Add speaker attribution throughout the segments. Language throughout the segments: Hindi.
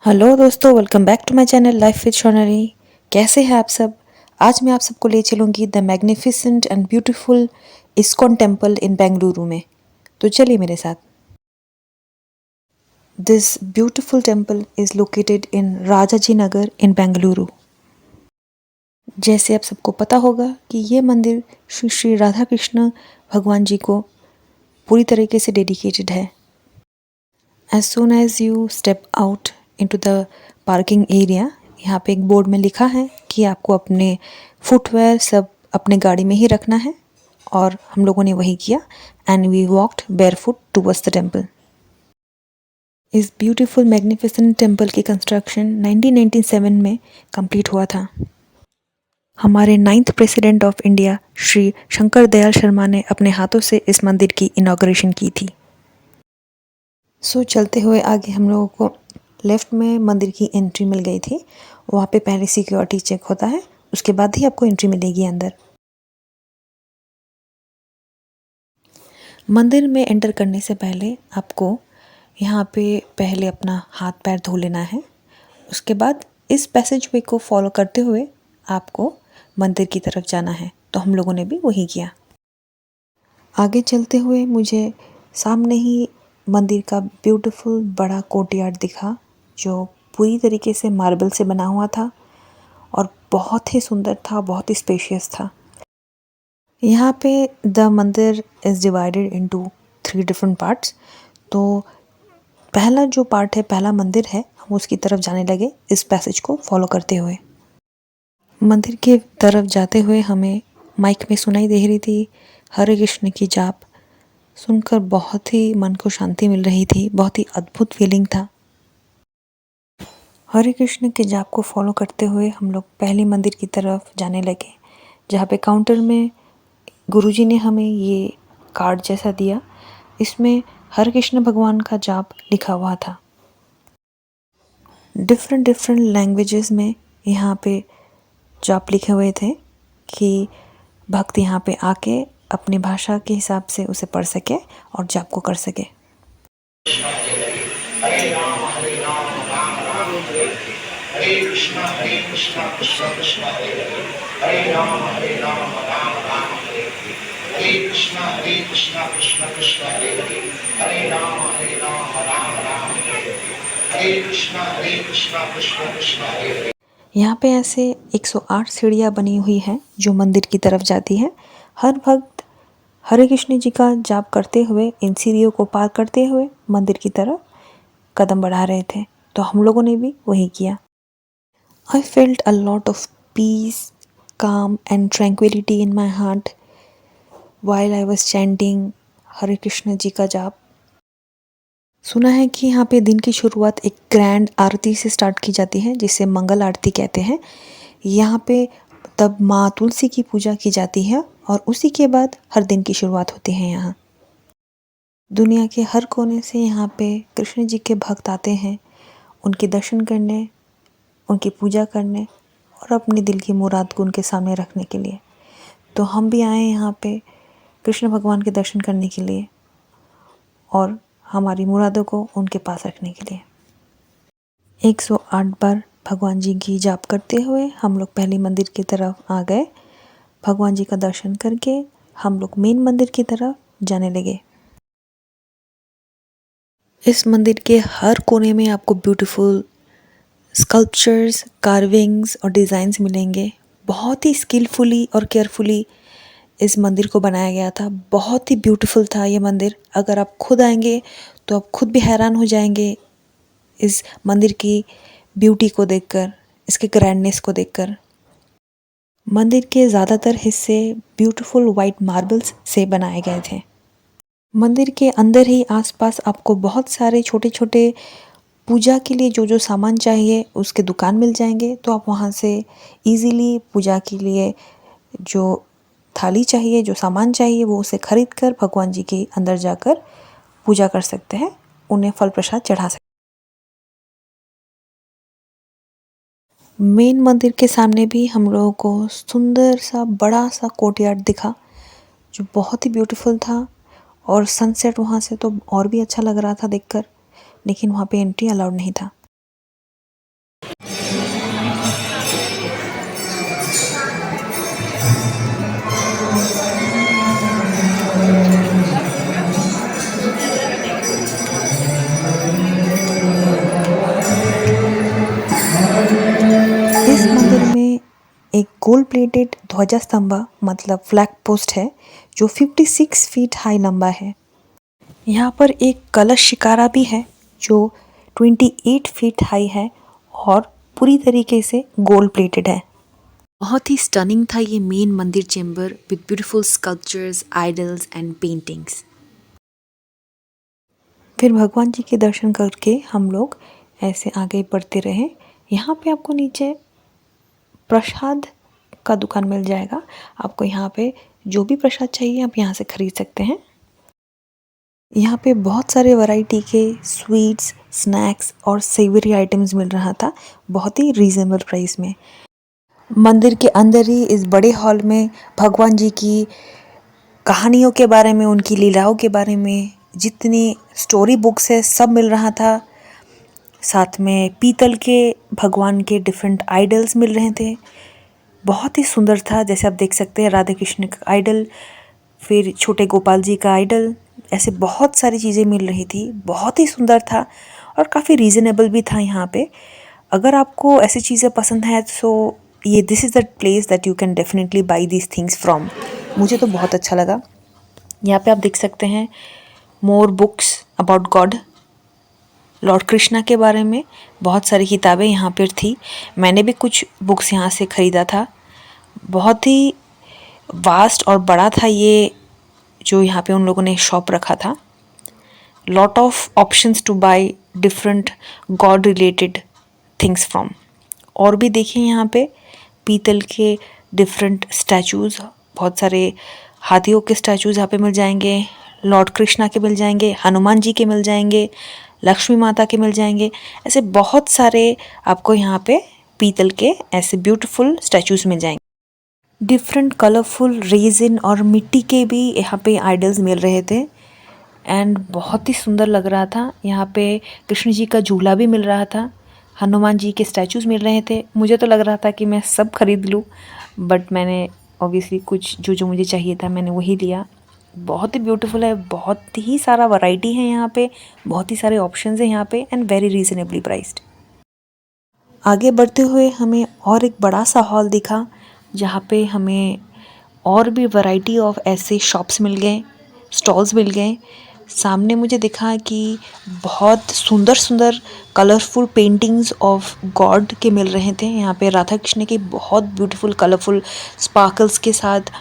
Speaker 1: हेलो दोस्तों, welcome back to my channel life with Shaunri. कैसे हैं आप सब। आज मैं आप सबको ले चलूँगी the magnificent and beautiful ISKCON temple in Bengaluru में। तो चलिए मेरे साथ। This beautiful temple is located in Rajaji Nagar in Bengaluru. जैसे आप सबको पता होगा कि ये मंदिर श्री श्री राधा कृष्ण भगवान जी को पूरी तरीके से डेडिकेटेड है। As soon as you step out into the parking area, यहाँ पे एक बोर्ड में लिखा है कि आपको अपने फुटवेयर सब अपने गाड़ी में ही रखना है, और हम लोगों ने वही किया and we walked barefoot towards the temple. इस ब्यूटीफुल मैग्निफिसेंट टेम्पल की कंस्ट्रक्शन 1997 में कंप्लीट हुआ था। हमारे 9th president of India Shri Shankar Dayal Sharma ने अपने हाथों से इस मंदिर की इनॉग्रेशन की थी। चलते हुए आगे हम लोगों को लेफ़्ट में मंदिर की एंट्री मिल गई थी। वहाँ पे पहले सिक्योरिटी चेक होता है, उसके बाद ही आपको एंट्री मिलेगी अंदर। मंदिर में एंटर करने से पहले आपको यहाँ पे पहले अपना हाथ पैर धो लेना है। उसके बाद इस पैसेज वे को फॉलो करते हुए आपको मंदिर की तरफ जाना है। तो हम लोगों ने भी वही किया। आगे चलते हुए मुझे सामने ही मंदिर का ब्यूटीफुल बड़ा कोर्टयार्ड दिखा, जो पूरी तरीके से मार्बल से बना हुआ था और बहुत ही सुंदर था, बहुत ही स्पेशियस था। यहाँ पे द मंदिर is divided into 3 different parts. तो पहला जो पार्ट है, पहला मंदिर है, हम उसकी तरफ जाने लगे इस पैसेज को फॉलो करते हुए। मंदिर के तरफ जाते हुए हमें माइक में सुनाई दे रही थी हरे कृष्ण की जाप। सुनकर बहुत ही मन को शांति मिल रही थी, बहुत ही अद्भुत फीलिंग था। हरे कृष्ण के जाप को फॉलो करते हुए हम लोग पहले मंदिर की तरफ जाने लगे, जहाँ पे काउंटर में गुरुजी ने हमें ये कार्ड जैसा दिया। इसमें हरे कृष्ण भगवान का जाप लिखा हुआ था। डिफरेंट लैंग्वेजेस में यहाँ पे जाप लिखे हुए थे कि भक्त यहाँ पे आके अपनी भाषा के हिसाब से उसे पढ़ सके और जाप को कर सके। हरे राम राम राम हरे कृष्णा कृष्णा कृष्णा हरे हरे राम राम राम हरे कृष्णा कृष्णा कृष्णा हरे हरे राम राम राम हरे कृष्णा कृष्णा कृष्णा हरे। यहाँ पे ऐसे 108 सीढ़ियाँ बनी हुई हैं जो मंदिर की तरफ जाती है। हर भक्त हरे कृष्ण जी का जाप करते हुए इन सीढ़ियों को पार करते हुए मंदिर की तरफ कदम बढ़ा रहे थे। तो हम लोगों ने भी वही किया। I felt a lot of peace, calm and tranquility in my heart while I was chanting हरे कृष्ण जी का जाप। सुना है कि यहाँ पे दिन की शुरुआत एक ग्रैंड आरती से स्टार्ट की जाती है, जिसे मंगल आरती कहते हैं। यहाँ पे तब माँ तुलसी की पूजा की जाती है और उसी के बाद हर दिन की शुरुआत होती है। यहाँ दुनिया के हर कोने से यहाँ पे कृष्ण जी के भक्त आते हैं, उनके दर्शन करने, उनकी पूजा करने और अपने दिल की मुराद को उनके सामने रखने के लिए। तो हम भी आए यहाँ पे कृष्ण भगवान के दर्शन करने के लिए और हमारी मुरादों को उनके पास रखने के लिए। 108 बार भगवान जी की जाप करते हुए हम लोग पहले मंदिर की तरफ आ गए। भगवान जी का दर्शन करके हम लोग मेन मंदिर की तरफ जाने लगे। इस मंदिर के हर कोने में आपको ब्यूटीफुल स्कल्पचर्स, कार्विंग्स और डिज़ाइंस मिलेंगे। बहुत ही स्किलफुली और केयरफुली इस मंदिर को बनाया गया था। बहुत ही ब्यूटीफुल था ये मंदिर। अगर आप खुद आएंगे तो आप खुद भी हैरान हो जाएंगे इस मंदिर की ब्यूटी को देखकर, इसके ग्रैंडनेस को देखकर। मंदिर के ज़्यादातर हिस्से ब्यूटीफुल वाइट मार्बल्स से बनाए गए थे। मंदिर के अंदर ही आसपास आपको बहुत सारे छोटे छोटे पूजा के लिए जो जो सामान चाहिए उसके दुकान मिल जाएंगे। तो आप वहाँ से इजीली पूजा के लिए जो थाली चाहिए, जो सामान चाहिए, वो उसे खरीद कर भगवान जी के अंदर जाकर पूजा कर सकते हैं, उन्हें फल प्रसाद चढ़ा सकते हैं। मेन मंदिर के सामने भी हम लोगों को सुंदर सा बड़ा सा कोर्टयार्ड दिखा, जो बहुत ही ब्यूटीफुल था। और सनसेट वहाँ से तो और भी अच्छा लग रहा था देखकर, लेकिन वहाँ पे एंट्री अलाउड नहीं था।
Speaker 2: एक गोल्ड प्लेटेड ध्वजा स्तंभ मतलब फ्लैग पोस्ट है जो 56 फीट हाई लंबा है। यहाँ पर एक कलश शिकारा भी है जो 28 फीट हाई है और पूरी तरीके से गोल्ड प्लेटेड है। बहुत ही स्टनिंग था ये मेन मंदिर chamber with beautiful sculptures, idols and paintings. फिर भगवान जी के दर्शन करके हम लोग ऐसे आगे बढ़ते रहे। यहाँ पे आपको नीचे प्रसाद का दुकान मिल जाएगा। आपको यहाँ पे जो भी प्रसाद चाहिए आप यहाँ से खरीद सकते हैं। यहाँ पे बहुत सारे वैरायटी के स्वीट्स, स्नैक्स और सेवरी आइटम्स मिल रहा था बहुत ही रीज़नेबल प्राइस में। मंदिर के अंदर ही इस बड़े हॉल में भगवान जी की कहानियों के बारे में, उनकी लीलाओं के बारे में जितनी स्टोरी बुक्स है सब मिल रहा था। साथ में पीतल के भगवान के डिफरेंट आइडल्स मिल रहे थे। बहुत ही सुंदर था। जैसे आप देख सकते हैं राधा कृष्ण का आइडल, फिर छोटे गोपाल जी का आइडल, ऐसे बहुत सारी चीज़ें मिल रही थी। बहुत ही सुंदर था और काफ़ी रीज़नेबल भी था यहाँ पे। अगर आपको ऐसी चीज़ें पसंद है तो ये this is the place that you can definitely by this things from. मुझे तो बहुत अच्छा लगा। यहाँ पे आप देख सकते हैं more books about God, Lord Krishna के बारे में बहुत सारी किताबें यहाँ पर थी। मैंने भी कुछ बुक्स यहाँ से ख़रीदा था। बहुत ही वास्ट और बड़ा था ये जो यहाँ पे उन लोगों ने शॉप रखा था। Lot of options to buy different god related things from. और भी देखिए यहाँ पे पीतल के डिफरेंट स्टैचूज़, बहुत सारे हाथियों के स्टैचूज़ यहाँ पे मिल जाएंगे, लॉर्ड कृष्णा के मिल जाएंगे, हनुमान जी के मिल जाएंगे, लक्ष्मी माता के मिल जाएंगे। ऐसे बहुत सारे आपको यहाँ पे पीतल के ऐसे ब्यूटीफुल स्टैचूज़ मिल जाएंगे। डिफरेंट कलरफुल रेजिन और मिट्टी के भी यहाँ पे आइडल्स मिल रहे थे एंड बहुत ही सुंदर लग रहा था। यहाँ पे कृष्ण जी का झूला भी मिल रहा था, हनुमान जी के स्टैचूज़ मिल रहे थे। मुझे तो लग रहा था कि मैं सब खरीद लूँ, बट मैंने ऑब्वियसली कुछ जो मुझे चाहिए था मैंने वही लिया। बहुत ही ब्यूटीफुल है, बहुत ही सारा वैरायटी है यहाँ पे, बहुत ही सारे ऑप्शंस हैं यहाँ पे एंड वेरी रीज़नेबली प्राइस्ड। आगे बढ़ते हुए हमें और एक बड़ा सा हॉल दिखा जहाँ पे हमें और भी वैरायटी ऑफ ऐसे शॉप्स मिल गए, स्टॉल्स मिल गए। सामने मुझे दिखा कि बहुत सुंदर सुंदर कलरफुल पेंटिंग्स ऑफ गॉड के मिल रहे थे। यहाँ पे राधा कृष्ण की बहुत ब्यूटीफुल कलरफुल स्पार्कल्स के साथ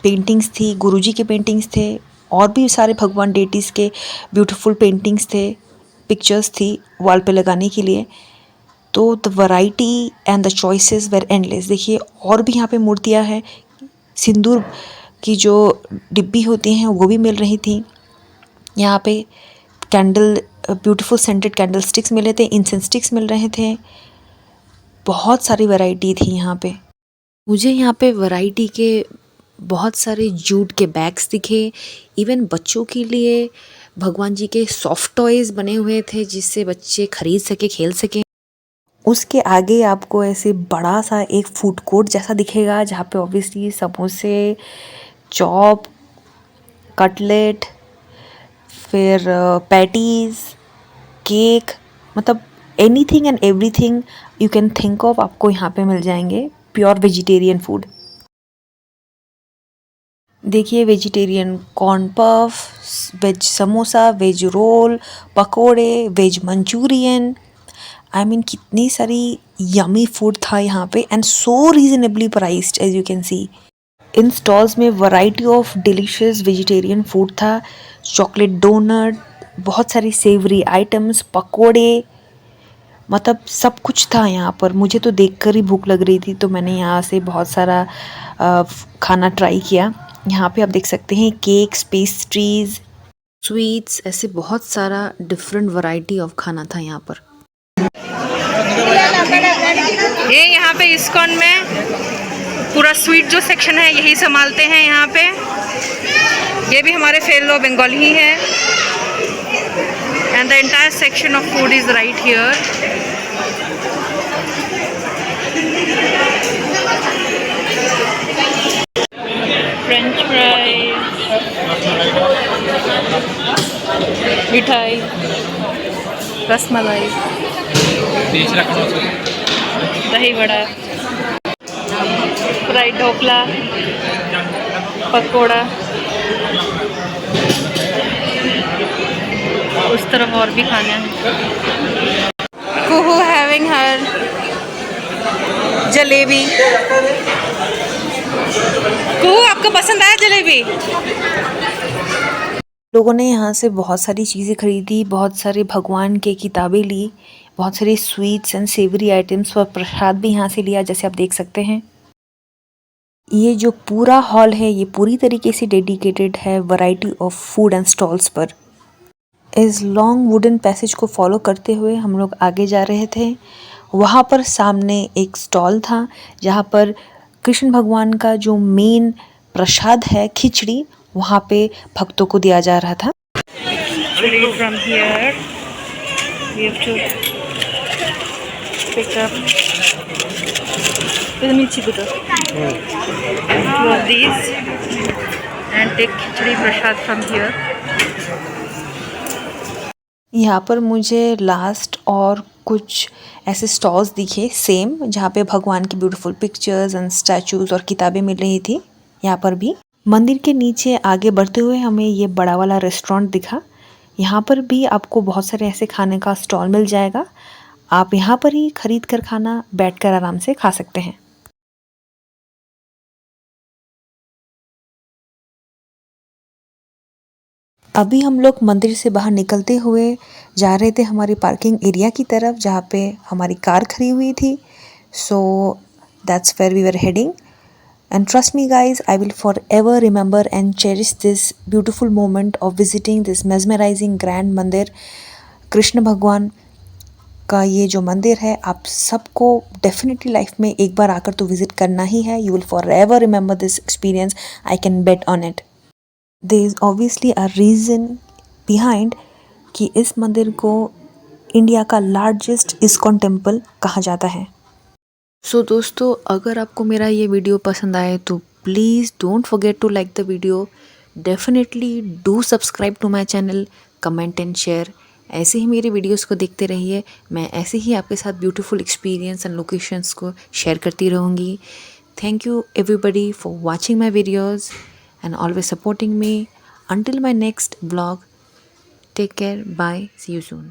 Speaker 2: पेंटिंग्स थी, गुरुजी के पेंटिंग्स थे और भी सारे भगवान डेटीज़ के ब्यूटीफुल पेंटिंग्स थे, पिक्चर्स थी वॉल पे लगाने के लिए। तो the variety and the choices were endless. देखिए और भी यहाँ पे मूर्तियाँ हैं, सिंदूर की जो डिब्बी होती हैं वो भी मिल रही थी। यहाँ पे candle, beautiful scented candle sticks मिले थे, इंसेंस स्टिक्स मिल रहे थे। बहुत सारी वैरायटी थी यहाँ पे। मुझे यहाँ पे वैरायटी के बहुत सारे जूट के बैग्स दिखे। इवन बच्चों के लिए भगवान जी के सॉफ्ट टॉयज़ बने हुए थे जिससे बच्चे खरीद सके, खेल सके। उसके आगे आपको ऐसे बड़ा सा एक फूड कोर्ट जैसा दिखेगा जहाँ पे ऑब्वियसली समोसे, चॉप, कटलेट, फिर पैटीज़, केक, मतलब anything and everything you can think of आपको यहाँ पे मिल जाएंगे। Pure vegetarian food. देखिए vegetarian corn puff, veg samosa, veg roll, पकोड़े, वेज मंचूरियन, आई मीन कितनी सारी यमी फूड था यहाँ पे and so reasonably priced as you can see. In stalls में variety of delicious vegetarian food था, चॉकलेट डोनट, बहुत सारी सेवरी आइटम्स, पकोड़े, मतलब सब कुछ था यहाँ पर। मुझे तो देखकर ही भूख लग रही थी तो मैंने यहाँ से बहुत सारा खाना ट्राई किया। यहाँ पे आप देख सकते हैं केक्स, पेस्ट्रीज, स्वीट्स, ऐसे बहुत सारा डिफरेंट वैरायटी ऑफ खाना था यहाँ पर।
Speaker 3: ये यहाँ पे इस्कॉन में पूरा स्वीट जो सेक्शन है यही संभालते हैं यहाँ पे। ये भी हमारे फेलो बंगाल ही है and the entire section of food is right here. French fries, मिठाई, रसमलाई, दही बड़ा। फ्राइड ढोकला, पकोड़ा, उस तरफ और भी खाना है। कुहू हैविंग हर जलेबी। कुहू, आपको पसंद आया जलेबी?
Speaker 2: लोगों ने यहाँ से बहुत सारी चीज़ें खरीदी, बहुत सारे भगवान के किताबें ली, बहुत सारी स्वीट्स एंड सेवरी आइटम्स और प्रसाद भी यहाँ से लिया, जैसे आप देख सकते हैं। ये जो पूरा हॉल है ये पूरी तरीके से डेडिकेटेड है variety of food and stalls पर। इस लॉन्ग वुडन पैसेज को फॉलो करते हुए हम लोग आगे जा रहे थे। वहाँ पर सामने एक स्टॉल था जहाँ पर कृष्ण भगवान का जो मेन प्रसाद है खिचड़ी, वहाँ पे भक्तों को दिया जा रहा था।
Speaker 3: From here, we have to pick up two of these and take khichdi prasad from here.
Speaker 2: यहाँ पर मुझे लास्ट और कुछ ऐसे स्टॉल्स दिखे सेम, जहाँ पे भगवान की ब्यूटीफुल पिक्चर्स एंड स्टैचूज और किताबें मिल रही थी। यहाँ पर भी मंदिर के नीचे आगे बढ़ते हुए हमें ये बड़ा वाला रेस्टोरेंट दिखा। यहाँ पर भी आपको बहुत सारे ऐसे खाने का स्टॉल मिल जाएगा। आप यहाँ पर ही खरीद कर खाना बैठकर आराम से खा सकते हैं। अभी हम लोग मंदिर से बाहर निकलते हुए जा रहे थे हमारी पार्किंग एरिया की तरफ, जहाँ पे हमारी कार खड़ी हुई थी। So that's where we were heading and trust me guys, I will forever remember and cherish this beautiful moment of visiting this mesmerising grand mandir. Krishna भगवान का ये जो मंदिर है, आप सबको डेफिनेटली लाइफ में एक बार आकर तो विजिट करना ही है। You will forever remember this experience, I can bet on it. There is obviously a reason behind कि इस मंदिर को इंडिया का लार्जेस्ट इस्कॉन टेम्पल कहा जाता है। सो दोस्तों, अगर आपको मेरा ये वीडियो पसंद आए तो please don't forget to like the video, definitely do subscribe to my channel, comment and share. ऐसे ही मेरे वीडियोस को देखते रहिए, मैं ऐसे ही आपके साथ ब्यूटीफुल एक्सपीरियंस एंड लोकेशंस को शेयर करती रहूँगी। Thank you everybody for watching my videos and always supporting me. Until my next vlog, take care, bye, see you soon.